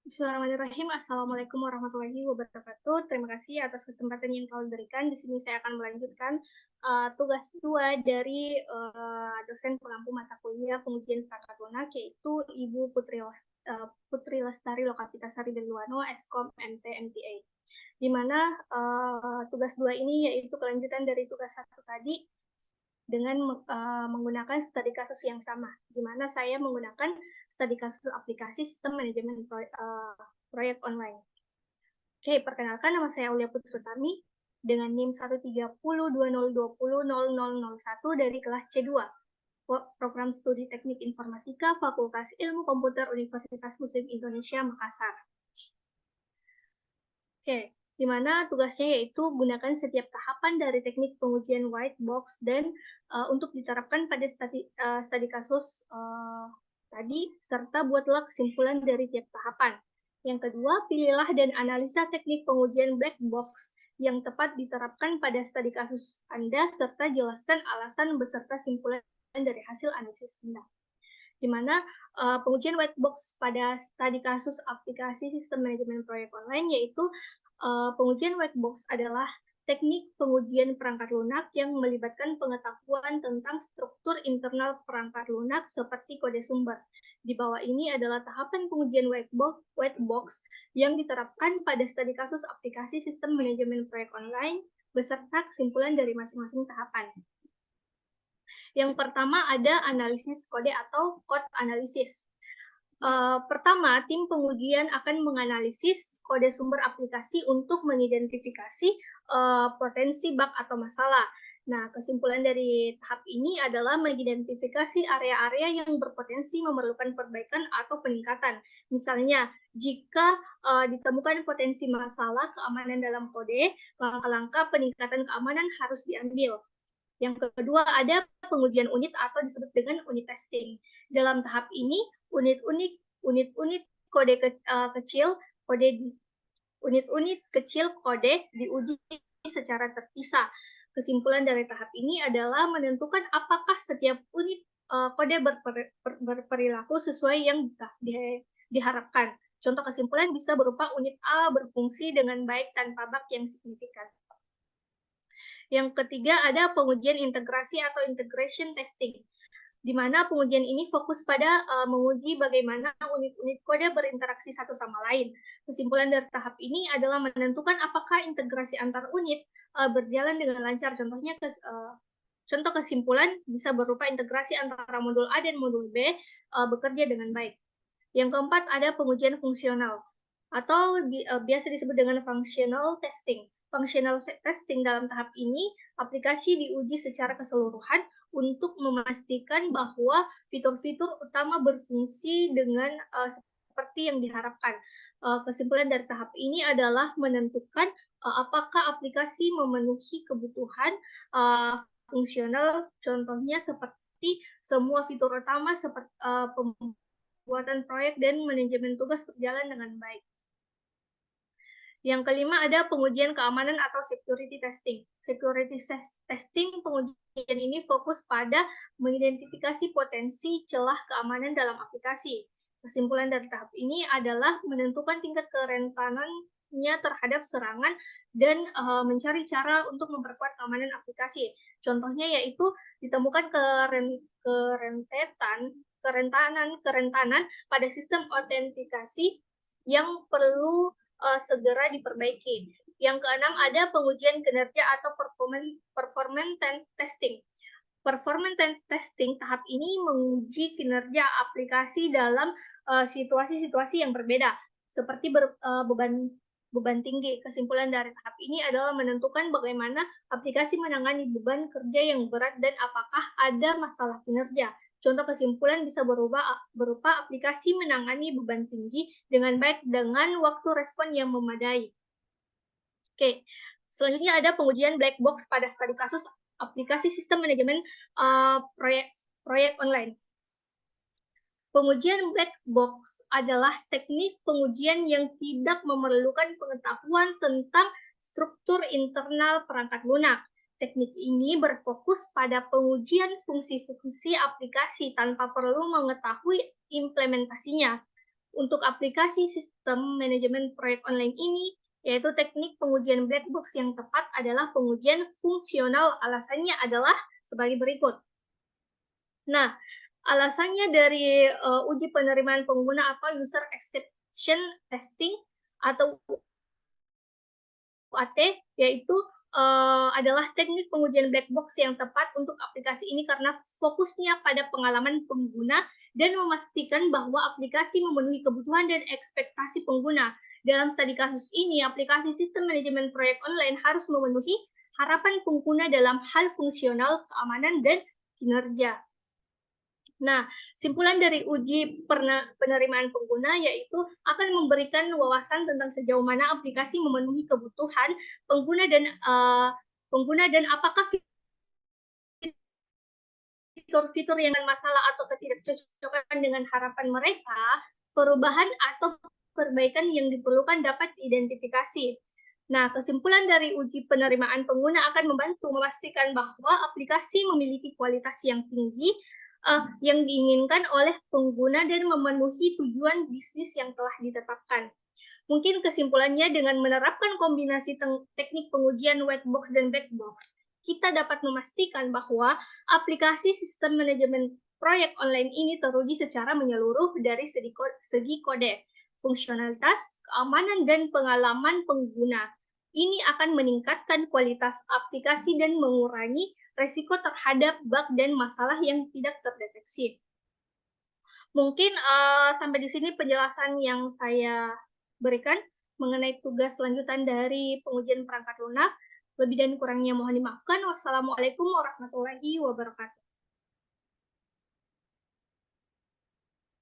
Bismillahirrahmanirrahim. Assalamualaikum warahmatullahi wabarakatuh. Terima kasih atas kesempatan yang kalian berikan. Di sini saya akan melanjutkan tugas 2 dari dosen pengampu mata kuliah pengujian perangkat lunak, yaitu Ibu Putri Lestari Lokapitasari Deluano, Eskom MT MTA. Di mana tugas 2 ini yaitu kelanjutan dari tugas 1 tadi, dengan menggunakan studi kasus yang sama, di mana saya menggunakan studi kasus aplikasi sistem manajemen proyek online. Oke, perkenalkan, nama saya Aulia Putrutami dengan NIM 13020200001 dari kelas C2, Program Studi Teknik Informatika, Fakultas Ilmu Komputer Universitas Muslim Indonesia, Makassar. Oke, di mana tugasnya yaitu gunakan setiap tahapan dari teknik pengujian white box dan untuk diterapkan pada studi kasus tadi, serta buatlah kesimpulan dari tiap tahapan. Yang kedua, pilihlah dan analisa teknik pengujian black box yang tepat diterapkan pada studi kasus Anda, serta jelaskan alasan beserta simpulan dari hasil analisis Anda. Di mana pengujian white box pada studi kasus aplikasi sistem manajemen proyek online, yaitu pengujian white box adalah teknik pengujian perangkat lunak yang melibatkan pengetahuan tentang struktur internal perangkat lunak seperti kode sumber. Di bawah ini adalah tahapan pengujian white box yang diterapkan pada studi kasus aplikasi sistem manajemen proyek online beserta kesimpulan dari masing-masing tahapan. Yang pertama ada analisis kode atau code analisis. Pertama, tim pengujian akan menganalisis kode sumber aplikasi untuk mengidentifikasi potensi bug atau masalah. Nah, kesimpulan dari tahap ini adalah mengidentifikasi area-area yang berpotensi memerlukan perbaikan atau peningkatan. Misalnya, jika ditemukan potensi masalah keamanan dalam kode, langkah-langkah peningkatan keamanan harus diambil. Yang kedua, ada pengujian unit atau disebut dengan unit testing. Dalam tahap ini, unit-unit kode kecil, unit-unit kecil kode diuji secara terpisah. Kesimpulan dari tahap ini adalah menentukan apakah setiap unit kode berperilaku sesuai yang diharapkan. Contoh kesimpulan bisa berupa unit A berfungsi dengan baik tanpa bug yang signifikan. Yang ketiga ada pengujian integrasi atau integration testing, di mana pengujian ini fokus pada menguji bagaimana unit-unit kode berinteraksi satu sama lain. Kesimpulan dari tahap ini adalah menentukan apakah integrasi antar unit berjalan dengan lancar. Contoh kesimpulan bisa berupa integrasi antara modul A dan modul B bekerja dengan baik. Yang keempat ada pengujian fungsional atau biasa disebut dengan functional testing. Functional testing dalam tahap ini, aplikasi diuji secara keseluruhan untuk memastikan bahwa fitur-fitur utama berfungsi dengan seperti yang diharapkan. Kesimpulan dari tahap ini adalah menentukan apakah aplikasi memenuhi kebutuhan fungsional, contohnya seperti semua fitur utama seperti pembuatan proyek dan manajemen tugas berjalan dengan baik. Yang kelima ada pengujian keamanan atau security testing. Security testing pengujian ini fokus pada mengidentifikasi potensi celah keamanan dalam aplikasi. Kesimpulan dari tahap ini adalah menentukan tingkat kerentanannya terhadap serangan dan mencari cara untuk memperkuat keamanan aplikasi. Contohnya yaitu ditemukan kerentanan pada sistem autentikasi yang perlu segera diperbaiki. Yang keenam ada pengujian kinerja atau performance testing. Performance testing tahap ini menguji kinerja aplikasi dalam situasi-situasi yang berbeda, seperti beban tinggi. Kesimpulan dari tahap ini adalah menentukan bagaimana aplikasi menangani beban kerja yang berat dan apakah ada masalah kinerja. Contoh kesimpulan bisa berupa aplikasi menangani beban tinggi dengan baik dengan waktu respon yang memadai. Oke, selanjutnya ada pengujian black box pada studi kasus aplikasi sistem manajemen proyek online. Pengujian black box adalah teknik pengujian yang tidak memerlukan pengetahuan tentang struktur internal perangkat lunak. Teknik ini berfokus pada pengujian fungsi-fungsi aplikasi tanpa perlu mengetahui implementasinya. Untuk aplikasi sistem manajemen proyek online ini, yaitu teknik pengujian black box yang tepat adalah pengujian fungsional. Alasannya adalah sebagai berikut. Nah, alasannya dari uji penerimaan pengguna atau user acceptance testing atau UAT, yaitu adalah teknik pengujian black box yang tepat untuk aplikasi ini karena fokusnya pada pengalaman pengguna dan memastikan bahwa aplikasi memenuhi kebutuhan dan ekspektasi pengguna. Dalam studi kasus ini, aplikasi sistem manajemen proyek online harus memenuhi harapan pengguna dalam hal fungsional, keamanan, dan kinerja. Nah, simpulan dari uji penerimaan pengguna yaitu akan memberikan wawasan tentang sejauh mana aplikasi memenuhi kebutuhan pengguna dan apakah fitur-fitur yang masalah atau ketidakcocokan dengan harapan mereka, perubahan atau perbaikan yang diperlukan dapat diidentifikasi. Nah, kesimpulan dari uji penerimaan pengguna akan membantu memastikan bahwa aplikasi memiliki kualitas yang tinggi yang diinginkan oleh pengguna dan memenuhi tujuan bisnis yang telah ditetapkan. Mungkin kesimpulannya dengan menerapkan kombinasi teknik pengujian white box dan black box, kita dapat memastikan bahwa aplikasi sistem manajemen proyek online ini teruji secara menyeluruh dari segi kode, fungsionalitas, keamanan, dan pengalaman pengguna. Ini akan meningkatkan kualitas aplikasi dan mengurangi resiko terhadap bug dan masalah yang tidak terdeteksi. Mungkin sampai di sini penjelasan yang saya berikan mengenai tugas lanjutan dari pengujian perangkat lunak. Lebih dan kurangnya mohon dimaafkan. Wassalamualaikum warahmatullahi wabarakatuh.